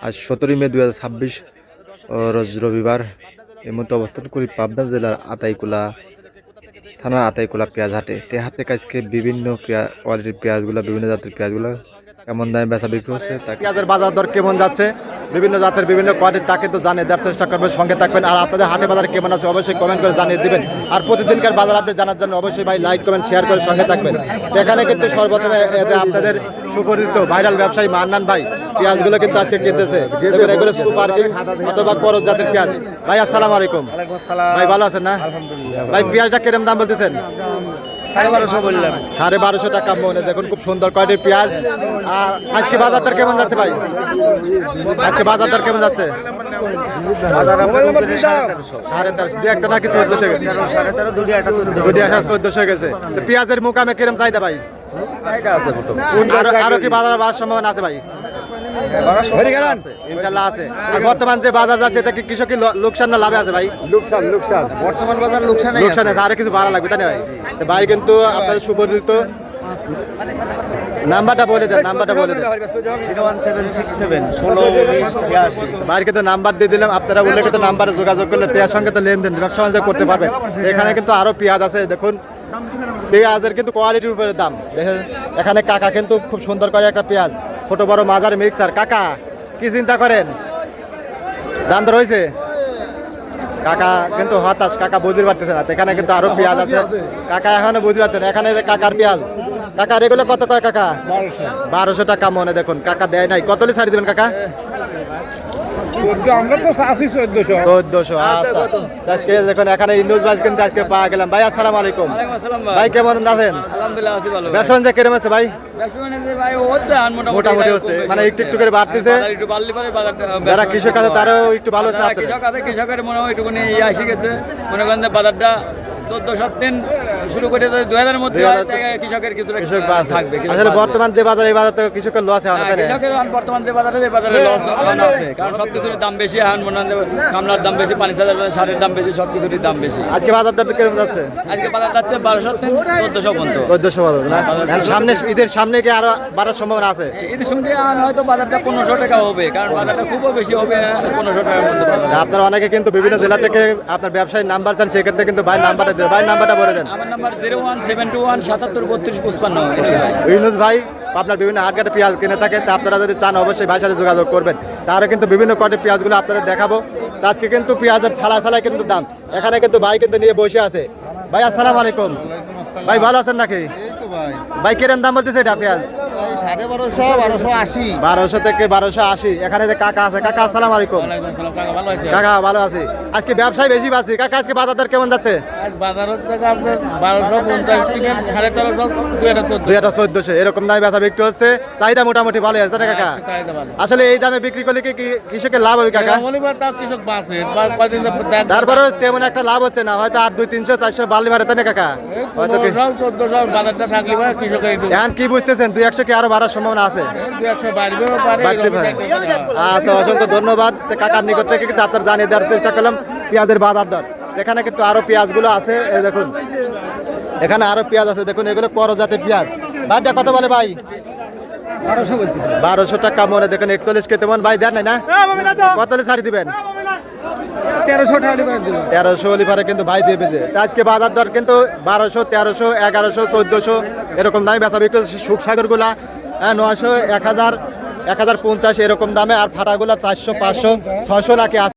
আজ 17 মে 2026 রোজ রবিবার। এই মতো অবস্থান করি পাবনা জেলার আতাইকুলা থানার আতাইকুলা পেঁয়াজ হাটে। তে হাতে আজকে বিভিন্ন কোয়ালিটির পেঁয়াজগুলো, বিভিন্ন জাতের পেঁয়াজগুলো কেমন দামে বেচা বিক্রি হচ্ছে, পেঁয়াজের বাজার দর কেমন যাচ্ছে, বিভিন্ন জাতের বিভিন্ন কোয়ালিটি তা কিন্তু জানিয়ে দেওয়ার চেষ্টা করবেন। সঙ্গে থাকবেন। আর আপনাদের হাটে বাজার কেমন আছে অবশ্যই কমেন্ট করে জানিয়ে দিবেন। আর প্রতিদিনকার বাজার আপডেট জানার জন্য অবশ্যই ভাই লাইক কমেন্ট শেয়ার করে সঙ্গে থাকবেন। এখানে কিন্তু সর্বপ্রথমে আপনাদের সুপরিচিত ভাইরাল ব্যবসায়ী মান্নান ভাই পেঁয়াজগুলো কিন্তু আজকে কিনতেছে। এগুলো সুপার কিং অথবা করজ জাতের পেঁয়াজ। ভাই আসসালামু আলাইকুম। ভাই ভালো আছেন না? ভাই পেঁয়াজটা কিরম দাম বলতেছেন? 1250 বললাম। 1250 টাকা মনে। দেখুন খুব সুন্দর কোয়ালিটির পেঁয়াজ। আর আজকে বাজার দর কেমন যাচ্ছে ভাই? আজকে বাজার দর কেমন যাচ্ছে? একটা নাকি 1400 গেছে। পেঁয়াজের মুকামে কিরম চাহিদা ভাই? আরো কি বাজার বাড়ার সম্ভাবনা আছে ভাই? ইনশাল্লাহ আছে। আর বর্তমান যে বাজার যাচ্ছে এটা কি কৃষকের লোকসান না লাভে আছে ভাই? লোকসান বর্তমান বাজার লোকসান আছে। আরো কিছু ভাড়া লাগবে তাই না ভাই? ভাই কিন্তু আপনাদের সুপরিচিত নাম্বারটা বলে দেন। নাম্বারটা বলে দেন। 01767 ভাইয়ের কিন্তু নাম্বার দিয়ে দিলাম। আপনারা উল্লেখিত নাম্বারে যোগাযোগ করলে পেঁয়াজ সঙ্গে তো লেনদেন ব্যবসা বাণিজ্য করতে পারবেন। এখানে কিন্তু আরো পেঁয়াজ আছে। দেখুন পেঁয়াজের কিন্তু কোয়ালিটির উপরে দাম দেখেন। এখানে কাকা কিন্তু খুব সুন্দর করে একটা পেঁয়াজ, ছোট বড় মাঝারি মিক্সার। কাকা কি চিন্তা করেন? দাম দর হয়েছে? কাকা কিন্তু হতাশ, কাকা বুঝতে পারতেছে না। এখানে কিন্তু আরো পেঁয়াজ আছে। কাকা এখনো বুঝতে পারতেন। এখানে যে কাকার পেঁয়াজ, কাকার এগুলো কত কয় কাকা? 1200 টাকা মনে। দেখুন কাকা দেয় নাই। কত ছাড়ি দেবেন কাকা? 1400। আচ্ছা আজকে দেখুন এখানে ইন্ডোজ বাজ কিন্তু আজকে পাওয়া গেলাম। ভাই আসসালামু আলাইকুম। ভাই কেমন আছেন? ব্যবসা বাণিজ্য কিরকম আছে ভাই? মোটামুটি হচ্ছে, মানে একটু একটু করে বাড়তেছে। যারা কৃষক আছে তারাও একটু ভালো হচ্ছে। কৃষকের মনে হয় একটুখানি আসি গেছে। মনে করেন বাজারটা 1400 দিন শুরু করে 2000-এর মধ্যে কৃষকের কিছু থাকবে। আসলে বর্তমান যে বাজার, এই বাজার তো কৃষকের লস আছে। কৃষকের বর্তমান যে বাজারে লস আছে, কারণ সবকিছুর দাম বেশি। এখন মনে হয় কামলার দাম বেশি, পানি সারের দাম বেশি, সবকিছুরই দাম বেশি। আজকে বাজার দাম কিরকম যাচ্ছে? আজকে বাজার যাচ্ছে 1200 দিন 1400 পর্যন্ত। 1400 বাজার না? সামনে ঈদের সামনে কি আরো বাড়ার সম্ভাবনা আছে? ঈদের সঙ্গে হয়তো বাজারটা 1500 টাকা হবে, কারণ বাজারটা খুবও বেশি হবে না। 1500 টাকার মধ্যে আপনারা অনেকে কিন্তু বিভিন্ন জেলা থেকে আপনার ব্যবসায়ী নাম্বার চান, সেক্ষেত্রে কিন্তু ভাই নাম্বারটা দেবেন। ভাই নাম্বারটা বলে দেন। আমার নাম্বার 01721773255। ইউনুস ভাই আপনার বিভিন্ন হাটঘাটে পেঁয়াজ কিনে থাকে। তা আপনারা যদি চান অবশ্যই ভাইয়ের সাথে যোগাযোগ করবেন। তারা কিন্তু বিভিন্ন কোয়ালিটির পেঁয়াজগুলো আপনাদের দেখাবো। তো আজকে কিন্তু পেঁয়াজের ছাড়াই কিন্তু দাম। এখানে কিন্তু ভাই কিন্তু নিয়ে বসে আছে। ভাই আসসালামু আলাইকুম। ভাই ভালো আছেন নাকি? ভাই কিরম দাম বলতেছে এটা পেঁয়াজ? 1200 থেকে 1280। এখানে যে কাকা আছে, কাকা আসসালামু আলাইকুম। কাকা ভালো আছে। আজকে ব্যবসায় বেশি পাচ্ছি। কাকা আজকে বাজার দর কেমন যাচ্ছে? বাজার হচ্ছে আপনার 1250 থেকে 1350, 1400 এরকম দামে বেচা বিক্রি হচ্ছে। চাহিদা মোটামুটি ভালো আছে তাই কাকা? আসলে এই দামে বিক্রি করলে কি কৃষকের লাভ হবে কাকা? তারপরে তেমন একটা লাভ হচ্ছে না। হয়তো আর 200-300-400 বাড়লি মারে তাই না কাকা? হয়তো এখন কি বুঝতেছেন 200 কি আরো বাড়ার সম্ভাবনা আছে? আচ্ছা অসংখ্য ধন্যবাদ। কাকার নিকট থেকে কিন্তু আপনার জানিয়ে দেওয়ার চেষ্টা করলাম পেঁয়াজের বাজার দর। এখানে কিন্তু আরো পেঁয়াজগুলো আছে। এই দেখুন এখানে আরো পেঁয়াজ আছে। দেখুন এগুলো করজ জাতের পেঁয়াজ। ভাইটা কত বলে ভাই? 1200 টাকা মনে। দেখুন 41 কেতে মন। ভাই দেন নাই না? কত ছাড়ি দিবেন? 1300 লিভারে কিন্তু ভাই দেবে। আজকে বাজার দর কিন্তু 1200, 1300, 1100, 1400 এরকম দামে বেচা বিক্রি হচ্ছে। সুখসাগর গুলা 900, 1000, 1050 এরকম দামে। আর ফাটাগুলা 400, 500, 600 নাকি